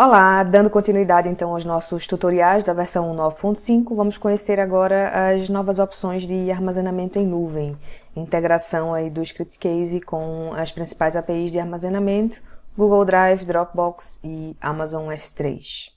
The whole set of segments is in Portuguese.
Olá, dando continuidade então aos nossos tutoriais da versão 9.5, vamos conhecer agora as novas opções de armazenamento em nuvem, integração aí do ScriptCase com as principais APIs de armazenamento, Google Drive, Dropbox e Amazon S3.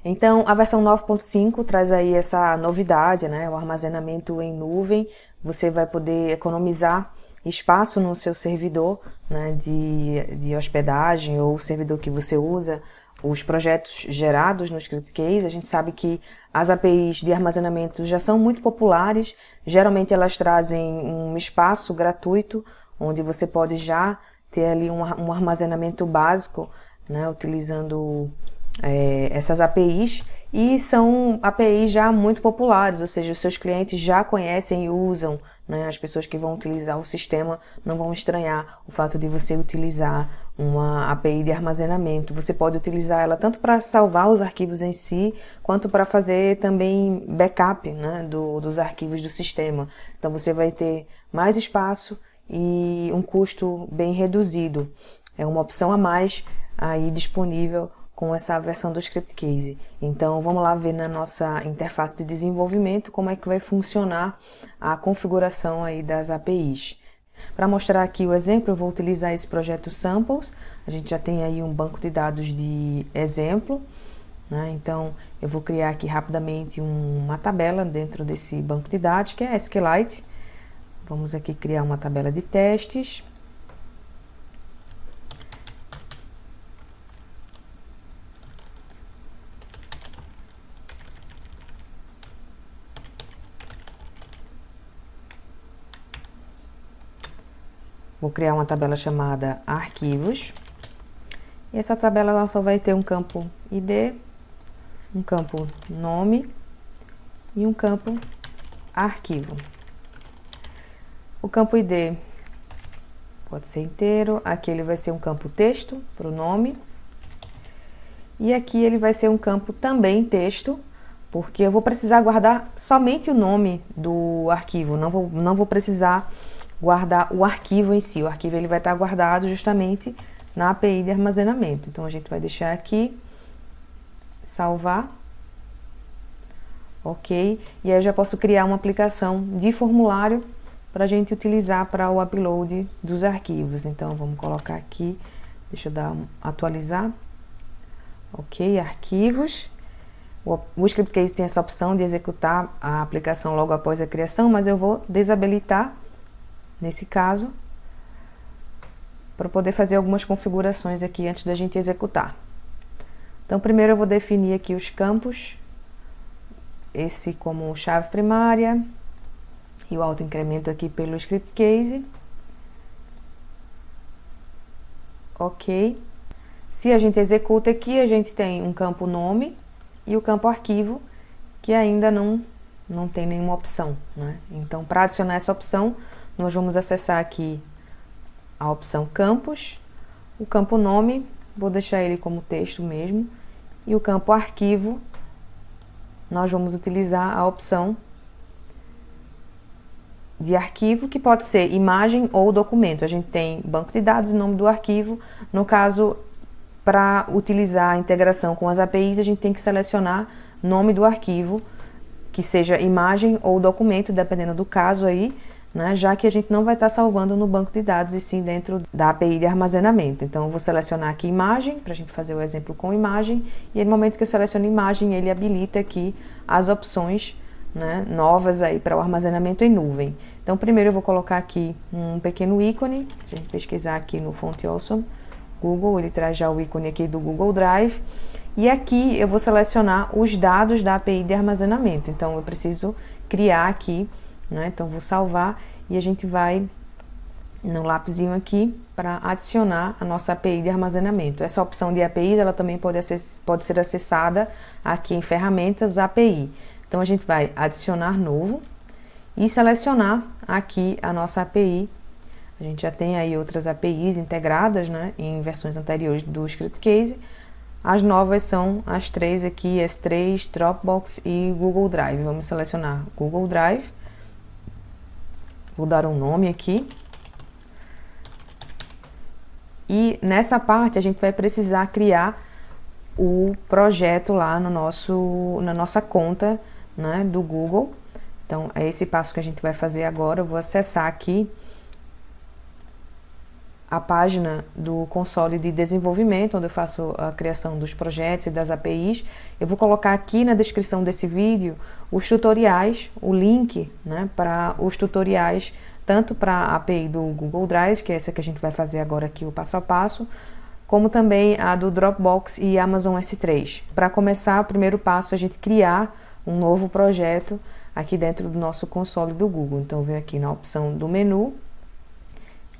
Então, a versão 9.5 traz aí essa novidade, né? O armazenamento em nuvem. Você vai poder economizar espaço no seu servidor, né, de hospedagem ou servidor que você usa, os projetos gerados no ScriptCase. A gente sabe que as APIs de armazenamento já são muito populares, geralmente elas trazem um espaço gratuito, onde você pode já ter ali um armazenamento básico, né, utilizando essas APIs, e são APIs já muito populares, ou seja, os seus clientes já conhecem e usam, né? As pessoas que vão utilizar o sistema não vão estranhar o fato de você utilizar uma API de armazenamento. Você pode utilizar ela tanto para salvar os arquivos em si, quanto para fazer também backup, né, dos arquivos do sistema. Então você vai ter mais espaço e um custo bem reduzido. É uma opção a mais aí disponível com essa versão do ScriptCase. Então vamos lá ver na nossa interface de desenvolvimento como é que vai funcionar a configuração aí das APIs. Para mostrar aqui o exemplo, eu vou utilizar esse projeto Samples. A gente já tem aí um banco de dados de exemplo, né? Então eu vou criar aqui rapidamente uma tabela dentro desse banco de dados, que é SQLite. Vamos aqui criar uma tabela de testes. Vou criar uma tabela chamada arquivos. E essa tabela ela só vai ter um campo ID, um campo nome e um campo arquivo. O campo ID pode ser inteiro, aqui ele vai ser um campo texto para o nome. E aqui ele vai ser um campo também texto, porque eu vou precisar guardar somente o nome do arquivo, não vou precisar guardar o arquivo em si. O arquivo ele vai estar guardado justamente na API de armazenamento. Então a gente vai deixar aqui, salvar, ok, e aí eu já posso criar uma aplicação de formulário para a gente utilizar para o upload dos arquivos. Então vamos colocar aqui, deixa eu dar atualizar, ok, arquivos. O ScriptCase tem essa opção de executar a aplicação logo após a criação, mas eu vou desabilitar nesse caso, para poder fazer algumas configurações aqui antes da gente executar. Então, primeiro eu vou definir aqui os campos, esse como chave primária, e o autoincremento aqui pelo ScriptCase. Ok. Se a gente executa aqui, a gente tem um campo nome e o campo arquivo, que ainda não tem nenhuma opção, né? Então, para adicionar essa opção, nós vamos acessar aqui a opção campos, o campo nome, vou deixar ele como texto mesmo, e o campo arquivo, nós vamos utilizar a opção de arquivo, que pode ser imagem ou documento. A gente tem banco de dados e nome do arquivo. No caso, para utilizar a integração com as APIs, a gente tem que selecionar nome do arquivo, que seja imagem ou documento, dependendo do caso aí, né, já que a gente não vai estar salvando no banco de dados e sim dentro da API de armazenamento. Então eu vou selecionar aqui imagem, para a gente fazer o exemplo com imagem, e aí, no momento que eu seleciono imagem, ele habilita aqui as opções, né, novas aí para o armazenamento em nuvem. Então primeiro eu vou colocar aqui um pequeno ícone, a gente pesquisar aqui no Fonte Awesome Google, ele traz já o ícone aqui do Google Drive, e aqui eu vou selecionar os dados da API de armazenamento. Então eu preciso criar aqui, né? Então vou salvar e a gente vai no lapisinho aqui para adicionar a nossa API de armazenamento. Essa opção de APIs ela também pode ser acessada aqui em ferramentas API. Então a gente vai adicionar novo e selecionar aqui a nossa API. A gente já tem aí outras APIs integradas, né, em versões anteriores do ScriptCase. As novas são as três aqui, S3, Dropbox e Google Drive. Vamos selecionar Google Drive. Vou dar um nome aqui. E nessa parte a gente vai precisar criar o projeto lá na nossa conta, né, do Google. Então é esse passo que a gente vai fazer agora. Eu vou acessar aqui a página do console de desenvolvimento, onde eu faço a criação dos projetos e das APIs. Eu vou colocar aqui na descrição desse vídeo os tutoriais, o link, né, para os tutoriais, tanto para a API do Google Drive, que é essa que a gente vai fazer agora aqui, o passo a passo, como também a do Dropbox e Amazon S3. Para começar, o primeiro passo é a gente criar um novo projeto aqui dentro do nosso console do Google. Então, eu venho aqui na opção do menu,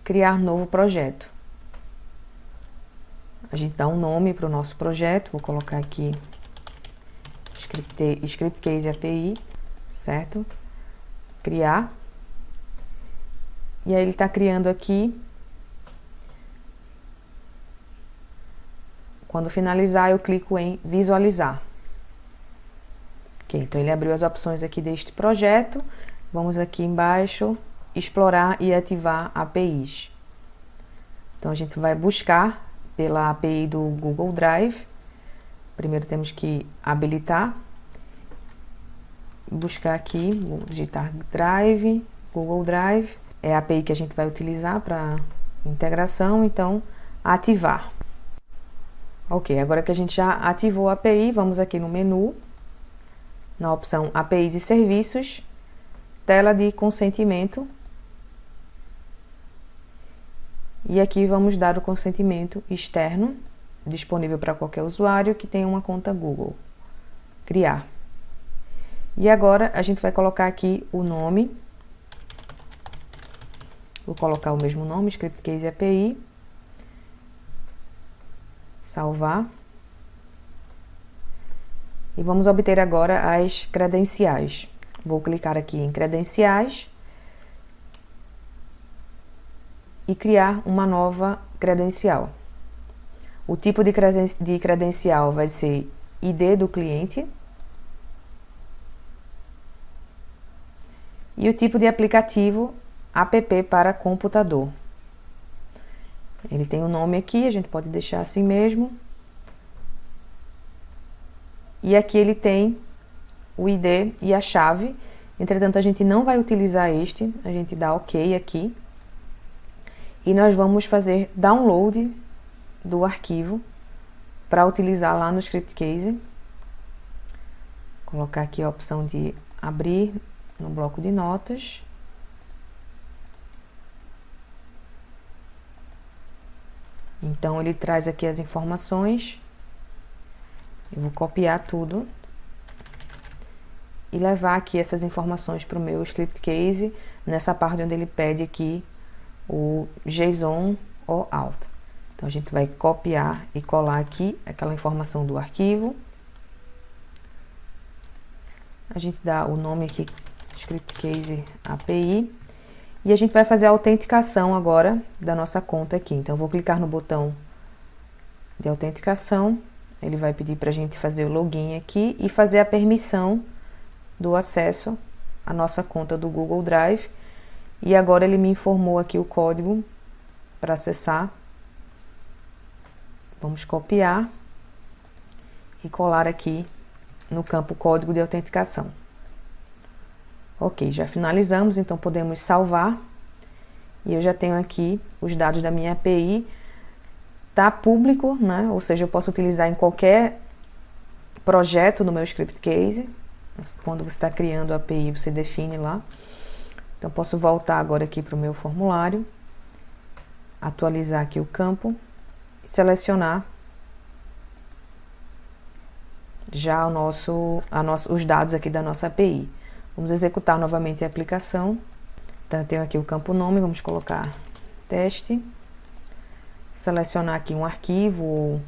criar novo projeto. A gente dá um nome para o nosso projeto, vou colocar aqui Scriptcase API, certo? Criar. E aí ele está criando aqui. Quando finalizar, eu clico em visualizar. Ok, então ele abriu as opções aqui deste projeto. Vamos aqui embaixo, explorar e ativar APIs. Então a gente vai buscar pela API do Google Drive. Primeiro temos que habilitar. Buscar aqui, vou digitar Drive, Google Drive. É a API que a gente vai utilizar para integração, então ativar. Ok, agora que a gente já ativou a API, vamos aqui no menu, na opção APIs e serviços, tela de consentimento. E aqui vamos dar o consentimento externo, disponível para qualquer usuário que tenha uma conta Google. Criar. E agora a gente vai colocar aqui o nome. Vou colocar o mesmo nome, Scriptcase API. Salvar. E vamos obter agora as credenciais. Vou clicar aqui em credenciais e criar uma nova credencial. O tipo de credencial vai ser ID do cliente e o tipo de aplicativo app para computador. Ele tem um nome aqui, a gente pode deixar assim mesmo. E aqui ele tem o ID e a chave. Entretanto, a gente não vai utilizar este, a gente dá OK aqui. E nós vamos fazer download do arquivo para utilizar lá no Scriptcase. Colocar aqui a opção de abrir no bloco de notas. Então, ele traz aqui as informações. Eu vou copiar tudo e levar aqui essas informações para o meu Scriptcase, nessa parte onde ele pede aqui o JSON ou auth. Então, a gente vai copiar e colar aqui aquela informação do arquivo. A gente dá o nome aqui, Scriptcase API. E a gente vai fazer a autenticação agora da nossa conta aqui. Então, eu vou clicar no botão de autenticação. Ele vai pedir para a gente fazer o login aqui e fazer a permissão do acesso à nossa conta do Google Drive. E agora ele me informou aqui o código para acessar. Vamos copiar e colar aqui no campo código de autenticação. Ok, já finalizamos, então podemos salvar. E eu já tenho aqui os dados da minha API. Tá público, né? Ou seja, eu posso utilizar em qualquer projeto no meu Scriptcase. Quando você está criando a API, você define lá. Então, posso voltar agora aqui para o meu formulário, atualizar aqui o campo e selecionar já os dados aqui da nossa API. Vamos executar novamente a aplicação. Então, eu tenho aqui o campo nome, vamos colocar teste. Selecionar aqui um arquivo ou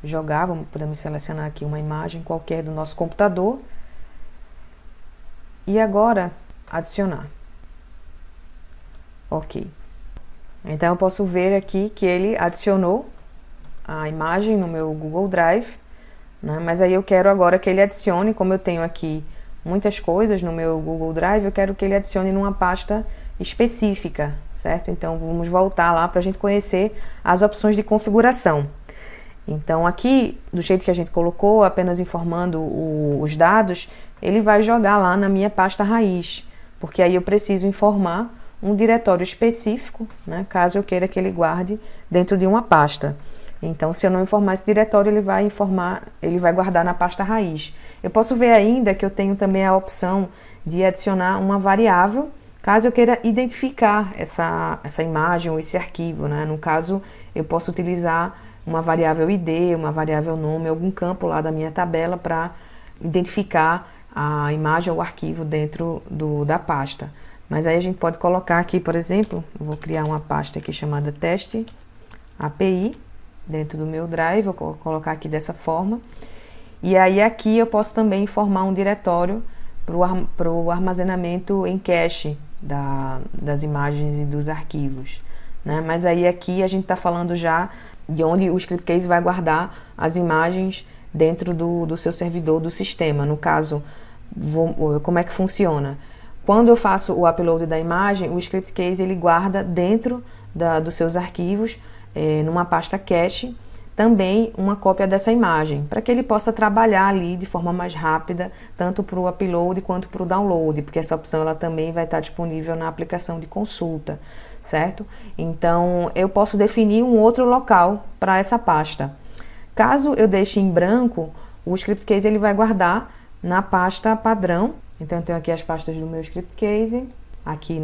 jogar, podemos selecionar aqui uma imagem qualquer do nosso computador. E agora, adicionar. Ok. Então, eu posso ver aqui que ele adicionou a imagem no meu Google Drive, né? Mas aí eu quero agora que ele adicione, como eu tenho aqui muitas coisas no meu Google Drive, eu quero que ele adicione numa pasta específica, certo? Então, vamos voltar lá para a gente conhecer as opções de configuração. Então, aqui, do jeito que a gente colocou, apenas informando os dados, ele vai jogar lá na minha pasta raiz, porque aí eu preciso informar um diretório específico, né, caso eu queira que ele guarde dentro de uma pasta. Então, se eu não informar esse diretório, ele vai guardar na pasta raiz. Eu posso ver ainda que eu tenho também a opção de adicionar uma variável, caso eu queira identificar essa imagem ou esse arquivo, né? No caso, eu posso utilizar uma variável ID, uma variável nome, algum campo lá da minha tabela para identificar a imagem ou o arquivo dentro da pasta. Mas aí a gente pode colocar aqui, por exemplo, eu vou criar uma pasta aqui chamada teste API, dentro do meu Drive, vou colocar aqui dessa forma. E aí aqui eu posso também informar um diretório para o armazenamento em cache das imagens e dos arquivos, né? Mas aí aqui a gente está falando já de onde o ScriptCase vai guardar as imagens dentro do seu servidor do sistema. No caso, como é que funciona? Quando eu faço o upload da imagem, o ScriptCase ele guarda dentro dos seus arquivos, numa pasta cache, também uma cópia dessa imagem, para que ele possa trabalhar ali de forma mais rápida, tanto para o upload quanto para o download, porque essa opção ela também vai estar disponível na aplicação de consulta, certo? Então, eu posso definir um outro local para essa pasta. Caso eu deixe em branco, o ScriptCase ele vai guardar na pasta padrão. Então, eu tenho aqui as pastas do meu ScriptCase, aqui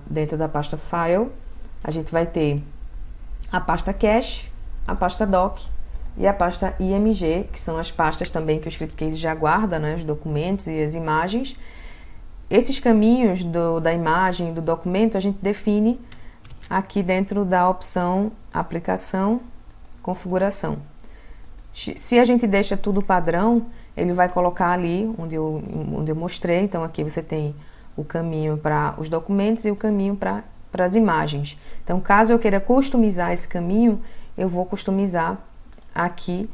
dentro da pasta File, a gente vai ter a pasta Cache, a pasta Doc e a pasta IMG, que são as pastas também que o ScriptCase já guarda, né, os documentos e as imagens. Esses caminhos da imagem e do documento a gente define aqui dentro da opção Aplicação, Configuração. Se a gente deixa tudo padrão, ele vai colocar ali onde eu mostrei. Então aqui você tem o caminho para os documentos e o caminho para as imagens. Então, caso eu queira customizar esse caminho, eu vou customizar aqui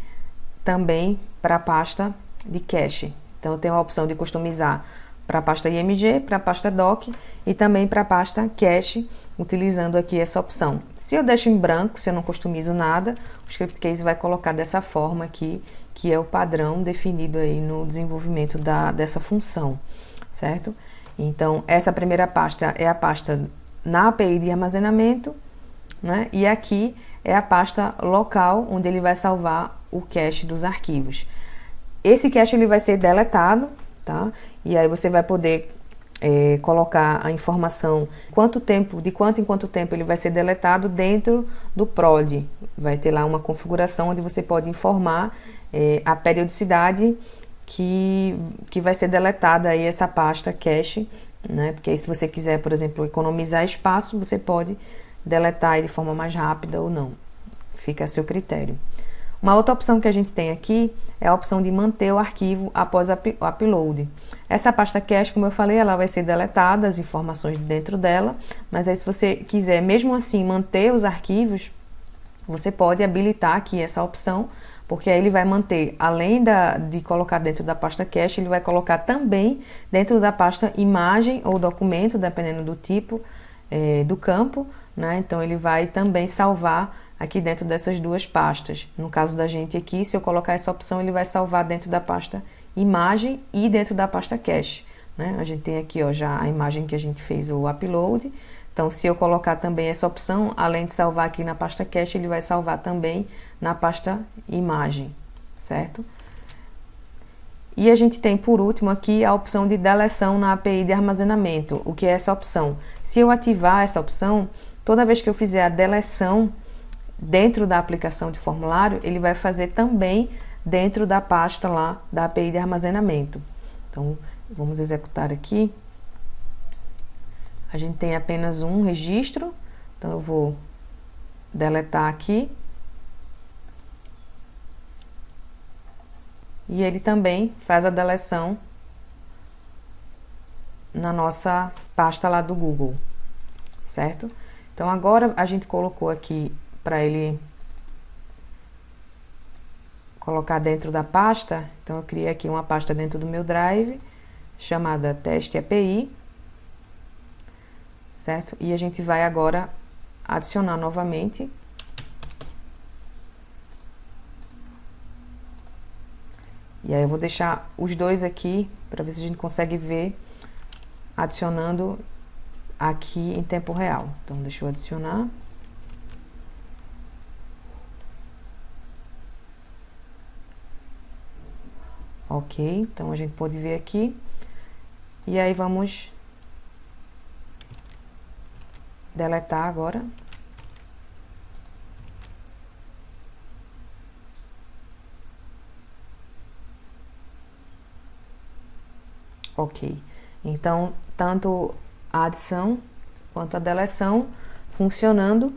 também para a pasta de cache. Então, eu tenho a opção de customizar para a pasta IMG, para a pasta Doc e também para a pasta cache, utilizando aqui essa opção. Se eu deixo em branco, se eu não customizo nada, o ScriptCase vai colocar dessa forma aqui, que é o padrão definido aí no desenvolvimento dessa função, certo? Então, essa primeira pasta é a pasta na API de armazenamento, né? E aqui é a pasta local, onde ele vai salvar o cache dos arquivos. Esse cache ele vai ser deletado, tá? E aí você vai poder colocar a informação de quanto em quanto tempo ele vai ser deletado dentro do prod. Vai ter lá uma configuração onde você pode informar a periodicidade que vai ser deletada aí essa pasta cache, né? Porque aí se você quiser, por exemplo, economizar espaço, você pode deletar de forma mais rápida ou não. Fica a seu critério. Uma outra opção que a gente tem aqui é a opção de manter o arquivo após o upload. Essa pasta cache, como eu falei, ela vai ser deletada, as informações dentro dela, mas aí se você quiser mesmo assim manter os arquivos, você pode habilitar aqui essa opção, porque aí ele vai manter, além de colocar dentro da pasta cache, ele vai colocar também dentro da pasta imagem ou documento, dependendo do tipo do campo, né? Então ele vai também salvar aqui dentro dessas duas pastas. No caso da gente aqui, se eu colocar essa opção, ele vai salvar dentro da pasta imagem e dentro da pasta cache, né? A gente tem aqui, ó, já a imagem que a gente fez o upload. Então, se eu colocar também essa opção, além de salvar aqui na pasta cache, ele vai salvar também na pasta imagem, certo? E a gente tem, por último, aqui a opção de deleção na API de armazenamento. O que é essa opção? Se eu ativar essa opção, toda vez que eu fizer a deleção dentro da aplicação de formulário, ele vai fazer também dentro da pasta lá da API de armazenamento. Então, vamos executar aqui. A gente tem apenas um registro, então eu vou deletar aqui. E ele também faz a deleção na nossa pasta lá do Google, certo? Então agora a gente colocou aqui para ele colocar dentro da pasta. Então eu criei aqui uma pasta dentro do meu Drive chamada Teste API. certo? E a gente vai agora adicionar novamente. E aí eu vou deixar os dois aqui, para ver se a gente consegue ver adicionando aqui em tempo real. Então, deixa eu adicionar. Ok, então a gente pode ver aqui. E aí vamos deletar agora. Ok, então tanto a adição quanto a deleção funcionando.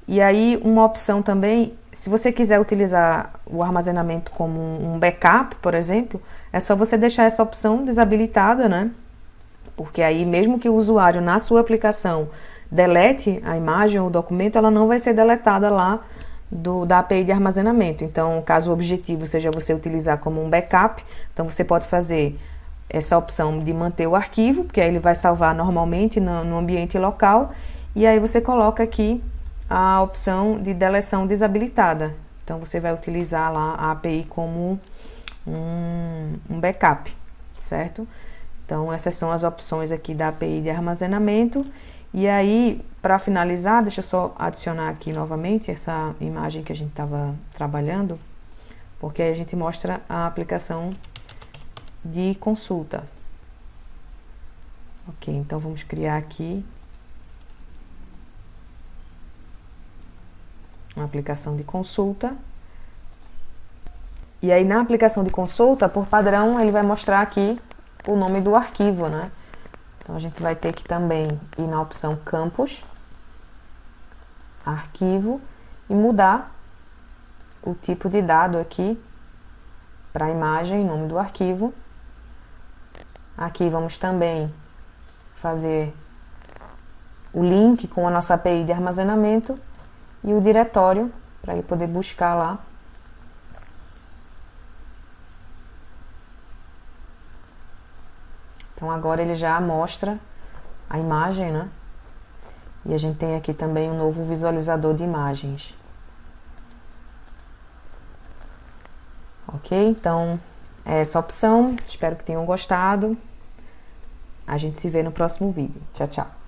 E aí uma opção também, se você quiser utilizar o armazenamento como um backup, por exemplo, é só você deixar essa opção desabilitada, né? Porque aí mesmo que o usuário na sua aplicação delete a imagem ou o documento, ela não vai ser deletada lá da API de armazenamento. Então, caso o objetivo seja você utilizar como um backup, então você pode fazer essa opção de manter o arquivo, porque aí ele vai salvar normalmente no ambiente local, e aí você coloca aqui a opção de deleção desabilitada. Então você vai utilizar lá a API como um backup, certo? Então essas são as opções aqui da API de armazenamento. E aí, para finalizar, deixa eu só adicionar aqui novamente essa imagem que a gente estava trabalhando, porque aí a gente mostra a aplicação de consulta. Ok, então vamos criar aqui uma aplicação de consulta. E aí na aplicação de consulta, por padrão, ele vai mostrar aqui o nome do arquivo, né? Então a gente vai ter que também ir na opção Campos, Arquivo, e mudar o tipo de dado aqui para a imagem, nome do arquivo. Aqui vamos também fazer o link com a nossa API de armazenamento e o diretório, para ele poder buscar lá. Então agora ele já mostra a imagem, né? E a gente tem aqui também um novo visualizador de imagens. Ok? Então é essa opção. Espero que tenham gostado. A gente se vê no próximo vídeo. Tchau, tchau.